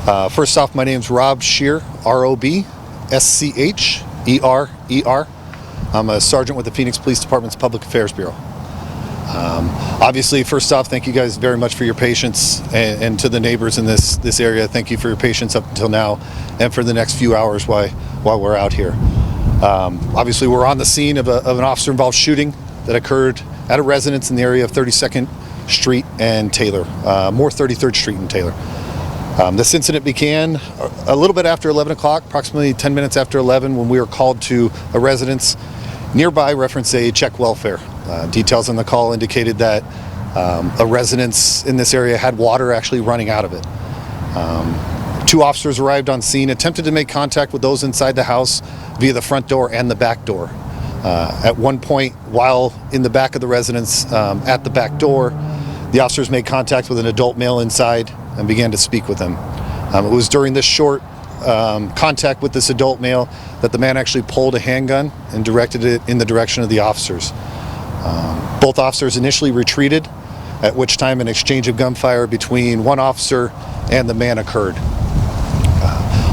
First off, my name's Rob Scheer, R-O-B-S-C-H-E-R-E-R. I'm a sergeant with the Phoenix Police Department's Public Affairs Bureau. Obviously, first off, thank you guys very much for your patience, and to the neighbors in this area, thank you for your patience up until now and for the next few hours while we're out here. Obviously, we're on the scene of an officer-involved shooting that occurred at a residence in the area of 32nd Street and Taylor, more 33rd Street and Taylor. This incident began a little bit after 11 o'clock, approximately 10 minutes after 11, when we were called to a residence nearby, reference a check welfare. Details on the call indicated that a residence in this area had water actually running out of it. Two officers arrived on scene, attempted to make contact with those inside the house via the front door and the back door. At one point, while in the back of the residence, at the back door, the officers made contact with an adult male inside and began to speak with him. It was during this short contact with this adult male that the man actually pulled a handgun and directed it in the direction of the officers. Both officers initially retreated, at which time an exchange of gunfire between one officer and the man occurred.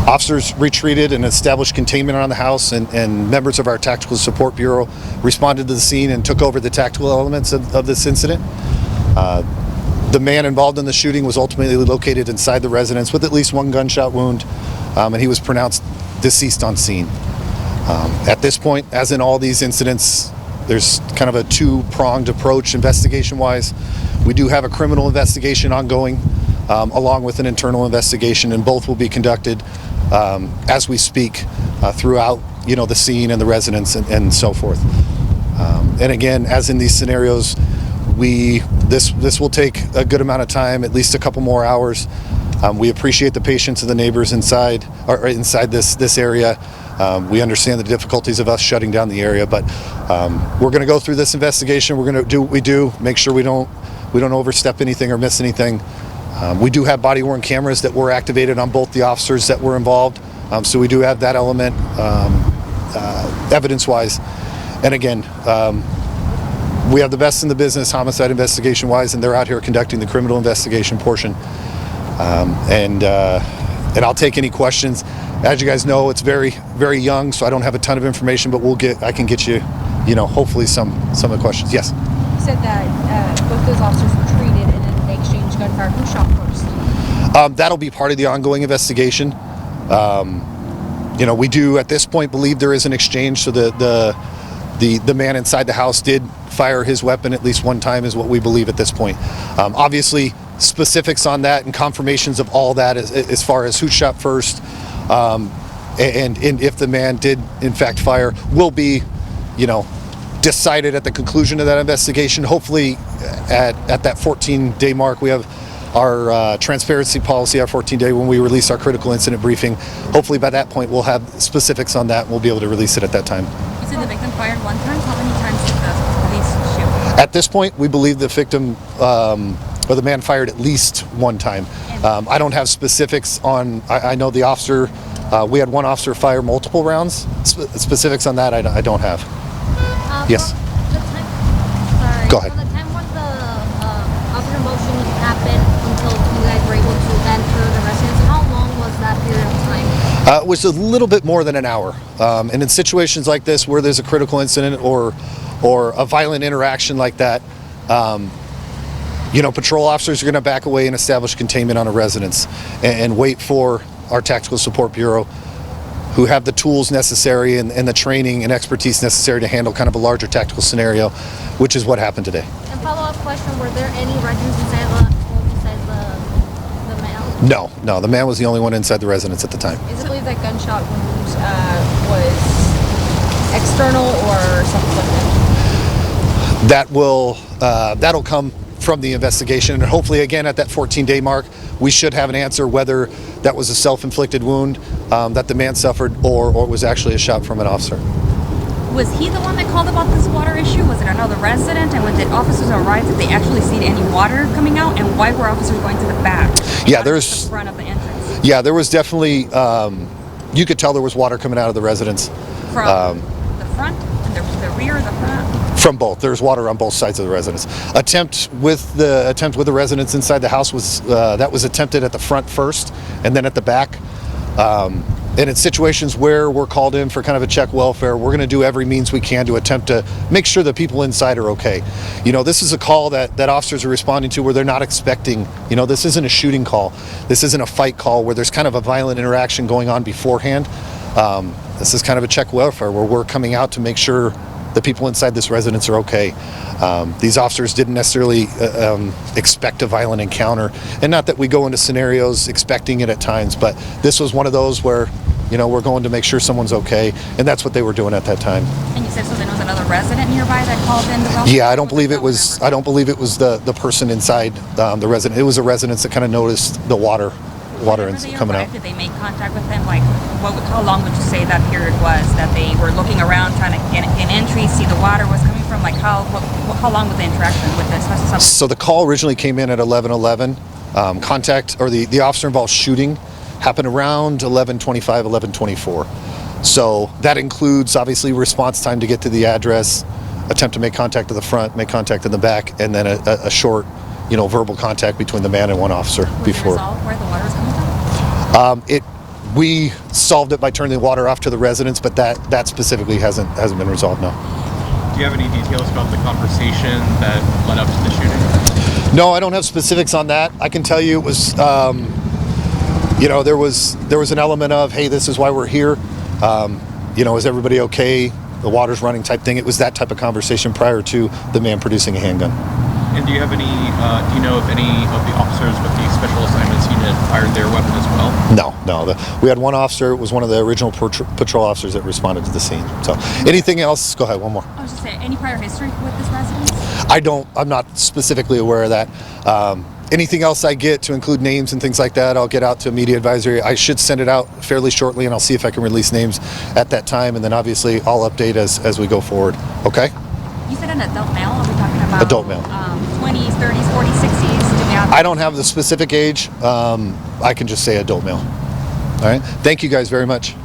Officers retreated and established containment on the house, and members of our Tactical Support Bureau responded to the scene and took over the tactical elements of this incident. The man involved in the shooting was ultimately located inside the residence with at least one gunshot wound, and he was pronounced deceased on scene. At this point, as in all these incidents, there's kind of a two-pronged approach investigation-wise. We do have a criminal investigation ongoing, along with an internal investigation, and both will be conducted as we speak throughout, the scene and the residence and so forth. And again, as in these scenarios, this will take a good amount of time, at least a couple more hours. We appreciate the patience of the neighbors inside this area. We understand the difficulties of us shutting down the area, but we're going to go through this investigation. We're going to do what we do, make sure we don't overstep anything or miss anything. We do have body-worn cameras that were activated on both the officers that were involved, so we do have that element evidence-wise. And again, we have the best in the business, homicide investigation-wise, and they're out here conducting the criminal investigation portion. And I'll take any questions. As you guys know, it's very, very young, so I don't have a ton of information, but I can get you, hopefully some of the questions. Yes. You said that both those officers retreated and then they exchanged gunfire. Who shot first? That'll be part of the ongoing investigation. We do at this point believe there is an exchange, so the man inside the house did fire his weapon at least one time, is what we believe at this point. Obviously, specifics on that and confirmations of all that as far as who shot first and if the man did in fact fire will be, decided at the conclusion of that investigation. Hopefully at that 14-day mark, we have our transparency policy, our 14-day, when we release our critical incident briefing. Hopefully by that point we'll have specifics on that and we'll be able to release it at that time. You said the victim fired one time. How many times did the police shoot? At this point, we believe the victim or the man fired at least one time. I don't have specifics on, I know the officer, we had one officer fire multiple rounds. Specifics on that I don't have. Yes. Go ahead. From the time when the officer motion happened until you guys were able to enter the residence, how long was that period of time? It was a little bit more than an hour. And in situations like this where there's a critical incident or a violent interaction like that, patrol officers are going to back away and establish containment on a residence and wait for our Tactical Support Bureau, who have the tools necessary and the training and expertise necessary to handle kind of a larger tactical scenario, which is what happened today. And follow-up question, were there any residents inside the male? No, the man was the only one inside the residence at the time. Is it believed that gunshot wound was external or self-inflicted? That'll come from the investigation, and hopefully again at that 14-day mark we should have an answer whether that was a self-inflicted wound that the man suffered or was actually a shot from an officer. Was he the one that called about this water issue? Was it another resident? And when did officers arrive, did they actually see any water coming out? And why were officers going to the back? Yeah, the front of the entrance. Yeah, there was definitely you could tell there was water coming out of the residence from the front and the rear or the front? From both. There's water on both sides of the residence. Attempt with the residents inside the house was that was attempted at the front first, and then at the back. And in situations where we're called in for kind of a check welfare, we're going to do every means we can to attempt to make sure the people inside are okay. You know, this is a call that officers are responding to where they're not expecting, you know, this isn't a shooting call. This isn't a fight call where there's kind of a violent interaction going on beforehand. This is kind of a check welfare where we're coming out to make sure the people inside this residence are okay. These officers didn't necessarily expect a violent encounter, and not that we go into scenarios expecting it at times, but this was one of those where, you know, we're going to make sure someone's okay, and that's what they were doing at that time. And you said so there was another resident nearby that called in to help? Yeah, I don't believe it was the person inside the resident. It was a resident that kind of noticed the water coming out. Did they make contact with them? Like, how long would you say that period was that they were looking around trying to get an entry, see the water was coming from? Like, how long was the interaction with this? So the call originally came in at 11:11. Contact, or the officer involved shooting, happened around 11:25, 11:24. So that includes obviously response time to get to the address, attempt to make contact at the front, make contact in the back, and then a short, you know, verbal contact between the man and one officer before. Was it resolved where the water was coming from? We solved it by turning the water off to the residents, but that specifically hasn't been resolved. No. Do you have any details about the conversation that led up to the shooting? No, I don't have specifics on that. I can tell you it was, you know, there was an element of, hey, this is why we're here. You know, is everybody okay? The water's running type thing. It was that type of conversation prior to the man producing a handgun. And do you have any, do you know if any of the officers with the special assignments unit fired their weapon as well? No. We had one officer. It was one of the original patrol officers that responded to the scene. So anything else? Go ahead, one more. I was just saying, any prior history with this residence? I'm not specifically aware of that. Anything else I get to include names and things like that, I'll get out to media advisory. I should send it out fairly shortly, and I'll see if I can release names at that time. And then obviously I'll update as we go forward. Okay? You said an adult male? Are we talking about adult male? 20s, 30s, 40s, 60s? I don't have the specific age. I can just say adult male. All right. Thank you guys very much.